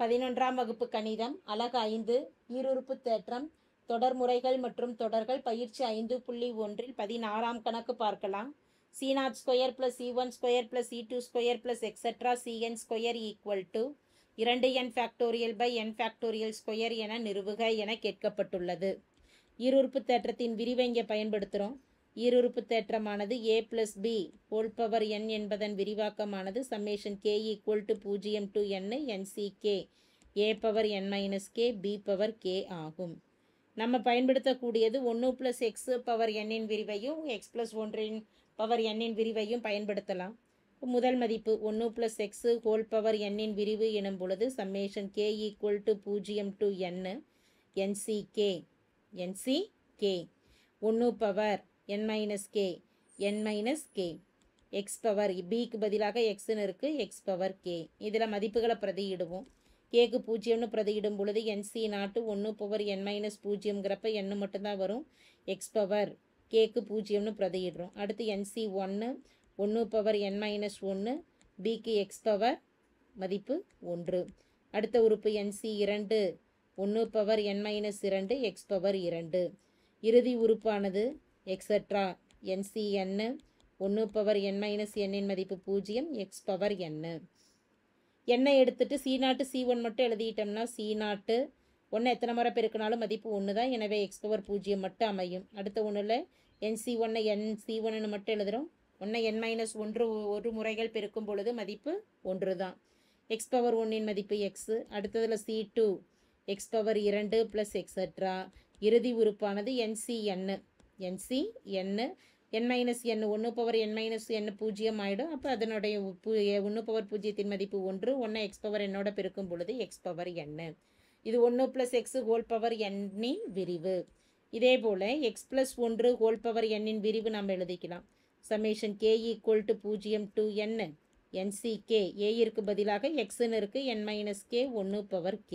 11ஆம் வகுப்பு கணிதம் அலகு 5 ஈருறுப்பு தேற்றம் தொடர்முறைகள் மற்றும் தொடர்கள் பயிற்சி 5.1 16ஆம் கணக்கு பார்க்கலாம். c0² + c1² + c2² + etc. cn² = 2n factorial by n factorial square என நிறுவுக என கேட்கப்பட்டுள்ளது. ஈருறுப்பு தேற்றத்தின் விரிவை இங்கே பயன்படுத்துகிறோம். ஈருறுப்பு தேற்றமானது a + b whole power n என்பதன் விரிவாக்கமானது summation k = 0 to n nck a power n - k b power k ஆகும். நம்ம பயன்படுத்தக்கூடியது 1 + x பவர் n இன் விரிவையும் x + 1 பவர் n இன் விரிவையும் பயன்படுத்தலாம். முதல் மதிப்பு 1 + x ஹோல் பவர் n இன் விரிவு எனும் பொழுது summation k = 0 to n nck 1 power n - k x power bக்கு பதிலாக xன்னு இருக்குது x பவர் k. இதில் மதிப்புகளை பிரதியிடுவோம். கேக்கு 0ன்னு பிரதியிடும் பொழுது nc0 1 பவர் n - 0ங்கிறப்ப n மட்டும்தான் வரும். x பவர் கேக்கு 0ன்னு பிரதியிடுறோம். அடுத்து nc1 1 power n - 1 bக்கு x power மதிப்பு 1. அடுத்த உறுப்பு nc2 1 power n - 2 x power 2. இறுதி உறுப்பானது etcetera ncn 1 power n - n இன் மதிப்பு 0 x பவர் n. எண்ணை எடுத்துட்டு c0 c1 மட்டும் எழுதிட்டோம்னா c0 1 எத்தனை முறை பெருக்கினாலும் மதிப்பு 1 தான். எனவே x பவர் 0 மட்டும் அமையும். அடுத்த ஒன்றில் nc1 nc1ன்னு மட்டும் எழுதுகிறோம். 1 n - 1 ஒரு முறைகள் பெருக்கும் பொழுது மதிப்பு 1 தான். x பவர் 1 இன் மதிப்பு x. அடுத்ததில் c2 x power 2 plus etcetera. இறுதி உறுப்பானது ncn n - n 1 power n - n 0 ஆகிடும். அப்போ அதனுடைய 1 பவர் 0 மதிப்பு 1 1 x பவர் என்னோட பெருக்கும் பொழுது x பவர் n. இது 1 + x ஹோல் பவர் n இன் விரிவு. இதே போல் x + 1 ஹோல் பவர் n இன் விரிவு நாம் எழுதிக்கலாம். Summation k = 0 to n nck a பதிலாக xன்னு இருக்குது n - k 1 பவர் k.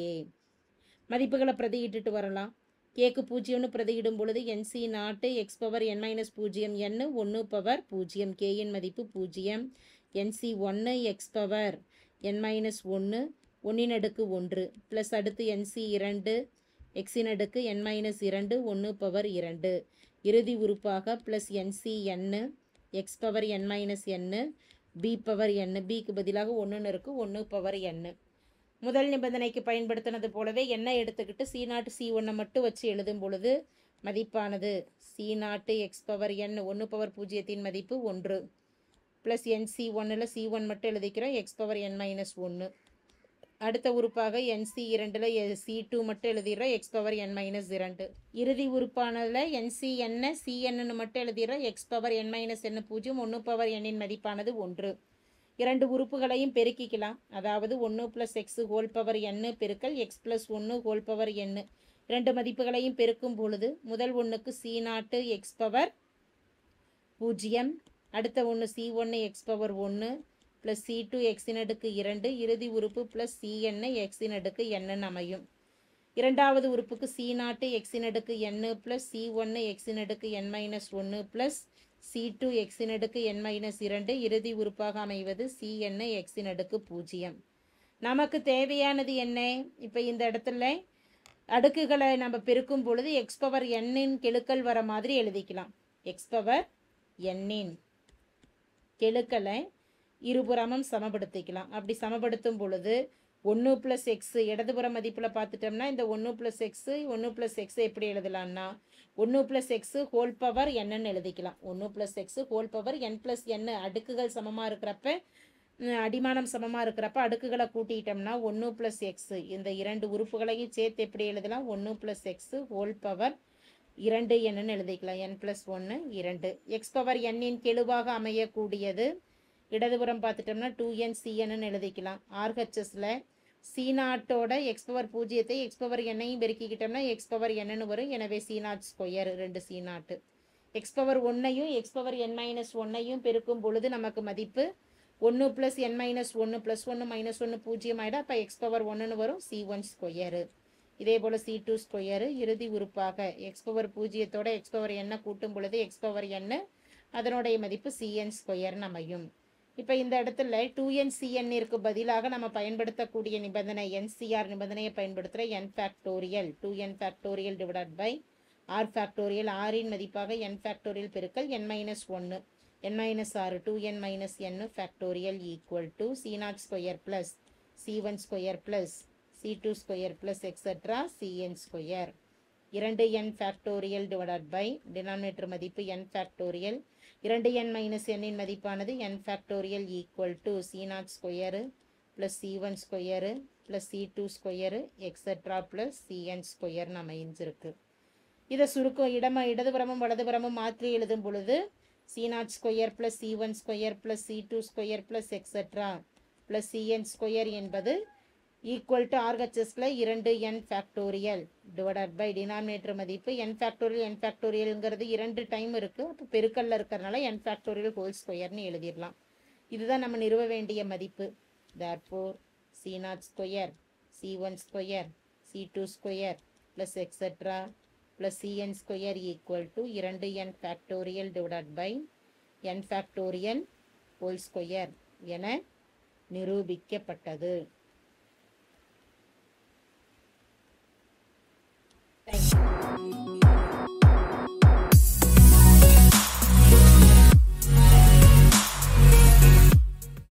மதிப்புகளை பிரதியிட்டுட்டு வரலாம். கேக்கு 0ன்னு பிரதியிடும் பொழுது nc0 x power n - 0 n 1 power 0 k இன் மதிப்பு 0. nc1 x பவர் n - 1 1 அடுக்கு 1 ப்ளஸ் அடுத்து nc2 x அடுக்கு n - 2 1 பவர் 2. இறுதி உறுப்பாக plus ncn x power n - n b power n bக்கு பதிலாக 1ன்னு இருக்குது 1 பவர் n. முதல் நிபந்தனைக்கு பயன்படுத்தினது போலவே எண்ணை எடுத்துக்கிட்டு c0 c1 மட்டும் வச்சு எழுதும் பொழுது மதிப்பானது c0 x power n 1 power 0 மதிப்பு 1 ப்ளஸ் nc1ல் c1 மட்டும் எழுதிக்கிறோம் x பவர் n - 1. அடுத்த உறுப்பாக nc2ல் c2 மட்டும் எழுதிடுறோம் x பவர் n - 2. இறுதி உறுப்பானதில் ncn cnன்னு மட்டும் எழுதிடுறோம் x power n - n 0 1 power n இன் மதிப்பானது 1. இரண்டு உறுப்புகளையும் பெருக்கிக்கலாம். அதாவது 1 + x ஹோல் பவர் n பெருக்கல் x + 1 ஹோல் பவர் n இரண்டு மதிப்புகளையும் பெருக்கும் பொழுது முதல் ஒன்றுக்கு c0 x பவர் 0 அடுத்த ஒன்று c1 x power 1 plus c2 x அடுக்கு 2 இறுதி உறுப்பு ப்ளஸ் cn x அடுக்கு n அமையும். இரண்டாவது உறுப்புக்கு c0 x அடுக்கு n ப்ளஸ் c1 x அடுக்கு n - 1 ப்ளஸ் c2 x அடுக்கு n - 2 இறுதி உறுப்பாக அமைவது cn x அடுக்கு 0. நமக்கு தேவையானது என்ன? இப்போ இந்த இடத்துல அடுக்குகளை நம்ம பெருக்கும் பொழுது x பவர் n கெழுக்கள் வர மாதிரி எழுதிக்கலாம். x பவர் n கெழுக்களை இருபுறமும் சமப்படுத்திக்கலாம். அப்படி சமப்படுத்தும் பொழுது 1 + x இடதுபுற மதிப்பில் பார்த்துட்டோம்னா இந்த 1 + x 1 + x எப்படி எழுதலாம்னா 1 + x ஹோல் பவர் என்னன்னு எழுதிக்கலாம். 1 + x whole power n + n அடுக்குகள் சமமாக இருக்கிறப்ப அடிமானம் சமமாக இருக்கிறப்ப அடுக்குகளை கூட்டிட்டோம்னா 1 + x இந்த இரண்டு உறுப்புகளையும் சேர்த்து எப்படி எழுதலாம் 1 + x ஹோல் பவர் 2 என்னன்னு எழுதிக்கலாம். n + 1 2 x பவர் n இன் கெழுவாக அமையக்கூடியது இடதுபுறம் பார்த்துட்டோம்னா 2n எழுதிக்கலாம். RHSல c0ஓட x power 0 x power n பெருக்கிக்கிட்டோம்னா x power n வரும். எனவே c0² 2 c0 x power 1 x power n - 1 பெருக்கும் பொழுது நமக்கு மதிப்பு 1 + n - 1 + 1 - 1 0 ஆகிடும். அப்போ x பவர் 1 வரும் c1². இதே போல் c2². இறுதி உறுப்பாக x பவர் 0ஓட x பவர் n கூட்டும் பொழுது x பவர் n அதனுடைய மதிப்பு cn² அமையும். இப்போ இந்த இடத்துல 2n இருக்கு பதிலாக நம்ம பயன்படுத்தக்கூடிய நிபந்தனை NCR நிபந்தனையை பயன்படுத்துகிற n factorial 2n factorial divided by r factorial rன் மதிப்பாக n ஃபேக்டோரியல் பெருக்கல் n minus 1 n minus 6 2n minus n factorial equal to C0 square plus C1 square plus C2 square plus etcetera Cn square 2n factorial divided by denominator மதிப்பு n factorial 2n minus n இன் மதிப்பானது n factorial equal to C0 square plus C1 square plus C2 square etcetera plus Cn ஸ்கொயர்னு அமைஞ்சிருக்கு. இதை சுருக்கம் இடதுபுறமும் வலதுபுறமும் மாற்றி எழுதும் பொழுது C0 square plus C1 square plus C2 square plus extra plus Cn square என்பது ஈக்குவல் டு RHSல 2n factorial divided by denominator மதிப்பு n ஃபேக்டோரியல்ங்கிறது 2 டைம் இருக்குது. அப்போ பெருக்கல்ல இருக்கிறனால n ஃபேக்டோரியல் ஹோல் ஸ்கொயர்னு எழுதிடலாம். இதுதான் நம்ம நிறுவ வேண்டிய மதிப்பு. Therefore C0 square C1 square C2 square plus extra plus Cn square equal to 2n factorial divided by n factorial whole square என நிரூபிக்கப்பட்டது.